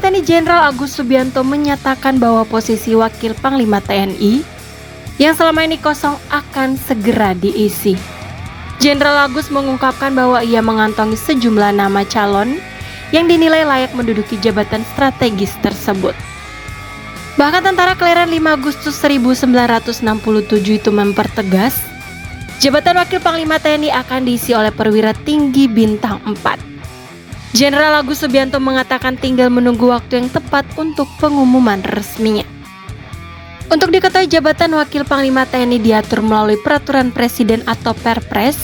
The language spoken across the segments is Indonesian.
TNI Jenderal Agus Subianto menyatakan bahwa posisi Wakil Panglima TNI yang selama ini kosong akan segera diisi. Jenderal Agus mengungkapkan bahwa ia mengantongi sejumlah nama calon yang dinilai layak menduduki jabatan strategis tersebut. Bahkan Tentara Kelahiran 5 Agustus 1967 itu mempertegas, jabatan Wakil Panglima TNI akan diisi oleh perwira tinggi bintang 4. Jenderal Agus Subianto mengatakan tinggal menunggu waktu yang tepat untuk pengumuman resminya. Untuk diketahui, jabatan Wakil Panglima TNI diatur melalui Peraturan Presiden atau Perpres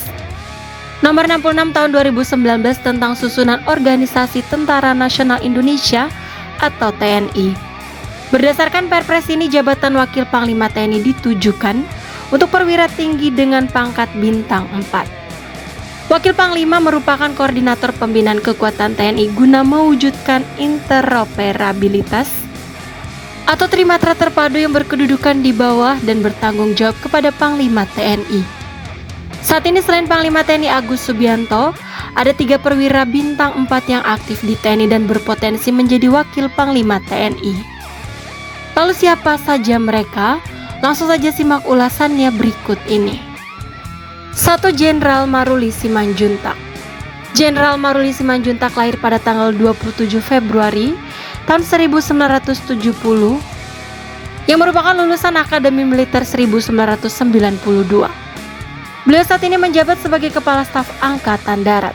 Nomor 66 Tahun 2019 tentang Susunan Organisasi Tentara Nasional Indonesia atau TNI. Berdasarkan Perpres ini, jabatan Wakil Panglima TNI ditujukan untuk perwira tinggi dengan pangkat bintang 4. Wakil Panglima merupakan koordinator pembinaan kekuatan TNI guna mewujudkan interoperabilitas atau trimatra terpadu yang berkedudukan di bawah dan bertanggung jawab kepada Panglima TNI. Saat ini selain Panglima TNI Agus Subianto, ada 3 perwira bintang 4 yang aktif di TNI dan berpotensi menjadi Wakil Panglima TNI. Lalu siapa saja mereka? Langsung saja simak ulasannya berikut ini. 1. Jenderal Maruli Simanjuntak. Jenderal Maruli Simanjuntak lahir pada tanggal 27 Februari tahun 1970 yang merupakan lulusan Akademi Militer 1992. Beliau saat ini menjabat sebagai Kepala Staf Angkatan Darat.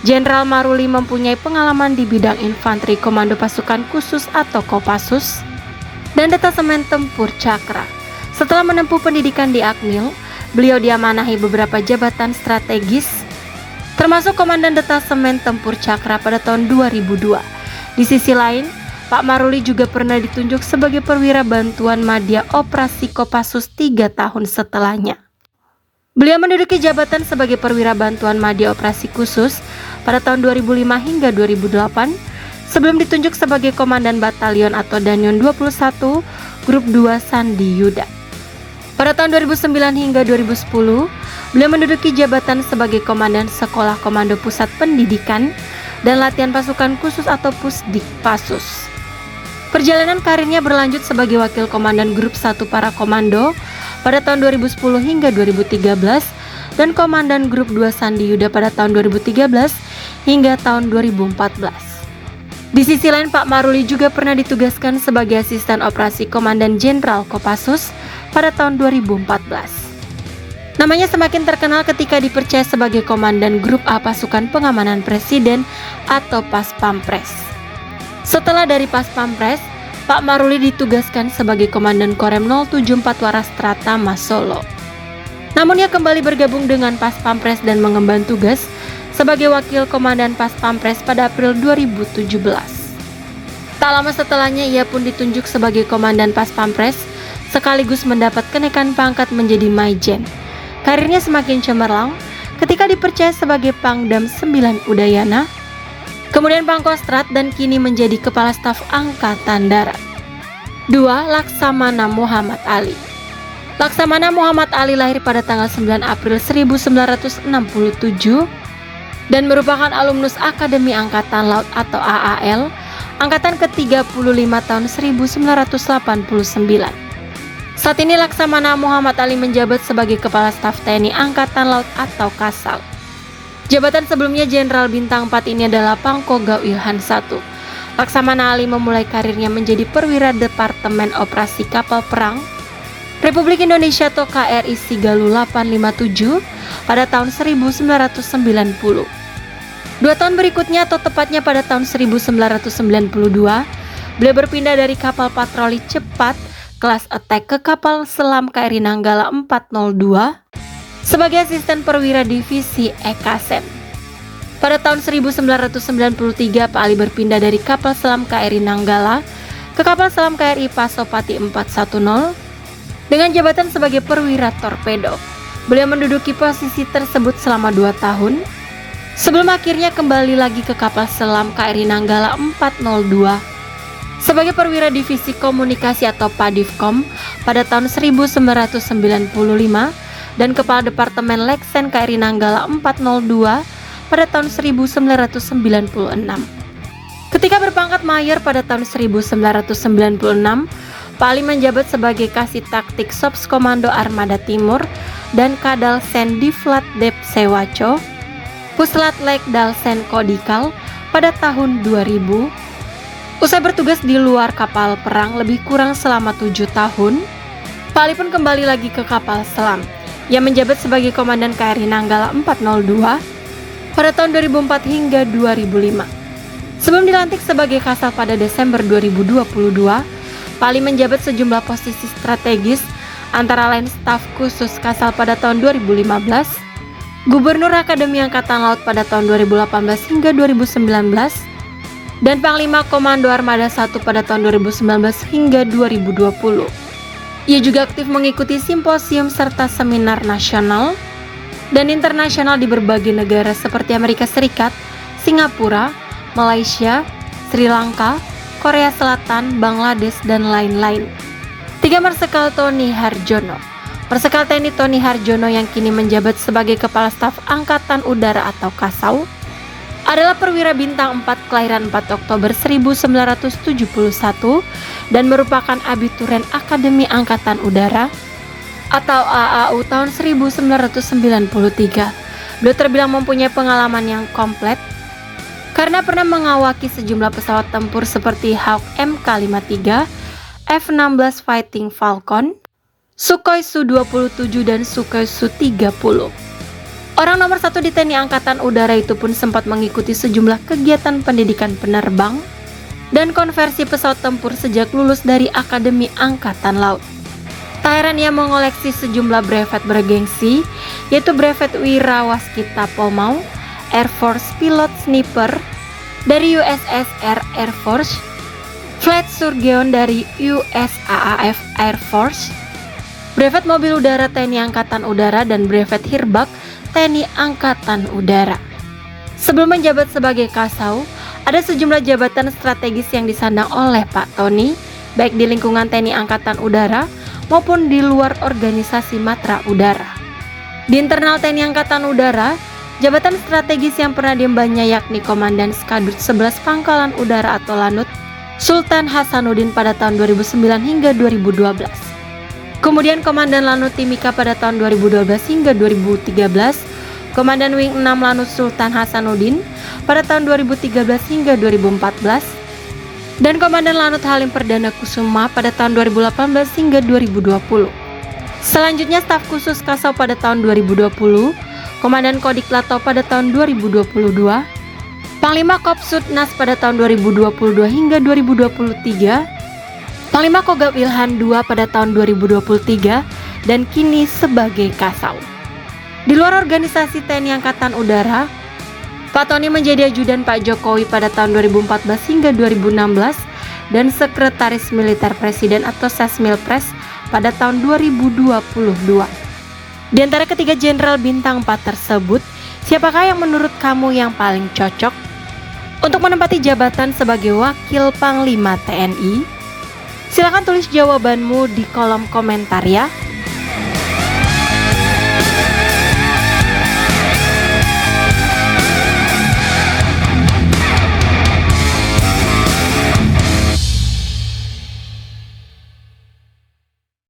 Jenderal Maruli mempunyai pengalaman di bidang infanteri Komando Pasukan Khusus atau Kopassus dan Detasemen Tempur Cakra. Setelah menempuh pendidikan di Akmil, beliau diamanahi beberapa jabatan strategis, termasuk Komandan Detasemen Tempur Cakra pada tahun 2002. Di sisi lain, Pak Maruli juga pernah ditunjuk sebagai perwira bantuan Madya Operasi Kopassus 3 tahun setelahnya. Beliau menduduki jabatan sebagai perwira bantuan Madya Operasi Khusus pada tahun 2005 hingga 2008 sebelum ditunjuk sebagai Komandan Batalion atau Danyon 21 Grup 2 Sandi Yuda. Pada tahun 2009 hingga 2010, beliau menduduki jabatan sebagai Komandan Sekolah Komando Pusat Pendidikan dan Latihan Pasukan Khusus atau Pusdikpasus. Perjalanan karirnya berlanjut sebagai Wakil Komandan Grup 1 Para Komando pada tahun 2010 hingga 2013 dan Komandan Grup 2 Sandi Yuda pada tahun 2013 hingga tahun 2014. Di sisi lain, Pak Maruli juga pernah ditugaskan sebagai Asisten Operasi Komandan Jenderal Kopassus pada tahun 2014. Namanya semakin terkenal ketika dipercaya sebagai Komandan Grup A Pasukan Pengamanan Presiden atau Paspampres. Setelah dari Paspampres, Pak Maruli ditugaskan sebagai Komandan Korem 074 Warastrata Masolo. Namun ia kembali bergabung dengan Paspampres dan mengemban tugas sebagai Wakil Komandan Paspampres pada April 2017. Tak lama setelahnya ia pun ditunjuk sebagai Komandan Paspampres sekaligus mendapat kenaikan pangkat menjadi Maijen. Karirnya semakin cemerlang ketika dipercaya sebagai Pangdam 9 Udayana, kemudian Pangkostrat dan kini menjadi Kepala Staf Angkatan Darat. 2. Laksamana Muhammad Ali. Laksamana Muhammad Ali lahir pada tanggal 9 April 1967 dan merupakan alumnus Akademi Angkatan Laut atau AAL Angkatan ke-35 tahun 1989. Saat ini Laksamana Muhammad Ali menjabat sebagai Kepala Staf TNI Angkatan Laut atau Kasal. Jabatan sebelumnya Jenderal Bintang 4 ini adalah Pangkogau Ilhan I. Laksamana Ali memulai karirnya menjadi perwira Departemen Operasi Kapal Perang Republik Indonesia atau KRI Sigalu 857 pada tahun 1990. 2 tahun berikutnya atau tepatnya pada tahun 1992, beliau berpindah dari kapal patroli cepat kelas attack ke kapal selam KRI Nanggala 402 sebagai asisten perwira divisi Ekasen. Pada tahun 1993, Pak Ali berpindah dari kapal selam KRI Nanggala ke kapal selam KRI Pasopati 410 dengan jabatan sebagai perwira torpedo. Beliau menduduki posisi tersebut selama 2 tahun sebelum akhirnya kembali lagi ke kapal selam KRI Nanggala 402 sebagai perwira divisi komunikasi atau Padifkom pada tahun 1995 dan Kepala Departemen Leksen KRI Nanggala 402 pada tahun 1996. Ketika berpangkat mayor pada tahun 1996, Pak Ali menjabat sebagai Kasih Taktik Sops Komando Armada Timur dan Kadal Sen Diflat Dep Sewaco, Puslat Lek Dal Sen Kodikal pada tahun 2000. Usai bertugas di luar kapal perang lebih kurang selama 7 tahun, Pak Ali pun kembali lagi ke kapal selam. Ia menjabat sebagai Komandan KRI Nanggala 402 pada tahun 2004 hingga 2005. Sebelum dilantik sebagai Kasal pada Desember 2022, Pak Ali menjabat sejumlah posisi strategis antara lain staf khusus Kasal pada tahun 2015, Gubernur Akademi Angkatan Laut pada tahun 2018 hingga 2019, dan Panglima Komando Armada 1 pada tahun 2019 hingga 2020. Ia juga aktif mengikuti simposium serta seminar nasional dan internasional di berbagai negara seperti Amerika Serikat, Singapura, Malaysia, Sri Lanka, Korea Selatan, Bangladesh, dan lain-lain. 3. Marsikal Tony Harjono. Marsikal TNI Tony Harjono yang kini menjabat sebagai Kepala Staf Angkatan Udara atau Kasau adalah perwira bintang 4 kelahiran 4 Oktober 1971 dan merupakan abituren Akademi Angkatan Udara atau AAU tahun 1993. Beliau terbilang mempunyai pengalaman yang komplit karena pernah mengawaki sejumlah pesawat tempur seperti Hawk MK-53, F-16 Fighting Falcon, Sukhoi Su-27 dan Sukhoi Su-30. Orang nomor 1 di TNI Angkatan Udara itu pun sempat mengikuti sejumlah kegiatan pendidikan penerbang dan konversi pesawat tempur sejak lulus dari Akademi Angkatan Laut. Tak heran ia mengoleksi sejumlah brevet bergengsi, yaitu brevet Wirawaskita Pomau, Air Force Pilot Sniper dari USSR Air Force, Flight Surgeon dari USAAF Air Force, brevet mobil udara TNI Angkatan Udara, dan brevet Hirbak TNI Angkatan Udara. Sebelum menjabat sebagai Kasau, ada sejumlah jabatan strategis yang disandang oleh Pak Tony, baik di lingkungan TNI Angkatan Udara maupun di luar organisasi Matra Udara. Di internal TNI Angkatan Udara, jabatan strategis yang pernah diembannya yakni Komandan Skadut 11 Pangkalan Udara atau Lanut Sultan Hasanuddin pada tahun 2009 hingga 2012. Kemudian Komandan Lanut Timika pada tahun 2012 hingga 2013, Komandan Wing 6 Lanut Sultan Hasanuddin pada tahun 2013 hingga 2014, dan Komandan Lanut Halim Perdana Kusuma pada tahun 2018 hingga 2020. Selanjutnya staf khusus Kasau pada tahun 2020, Komandan Kodik Lato pada tahun 2022, Panglima Kopsudnas pada tahun 2022 hingga 2023, Panglima Kogab Wilhan II pada tahun 2023, dan kini sebagai Kasau. Di luar organisasi TNI Angkatan Udara, Pak Tony menjadi ajudan Pak Jokowi pada tahun 2014 hingga 2016 dan Sekretaris Militer Presiden atau Sesmilpres pada tahun 2022. Di antara ketiga jenderal bintang 4 tersebut, siapakah yang menurut kamu yang paling cocok untuk menempati jabatan sebagai Wakil Panglima TNI? Silakan tulis jawabanmu di kolom komentar ya.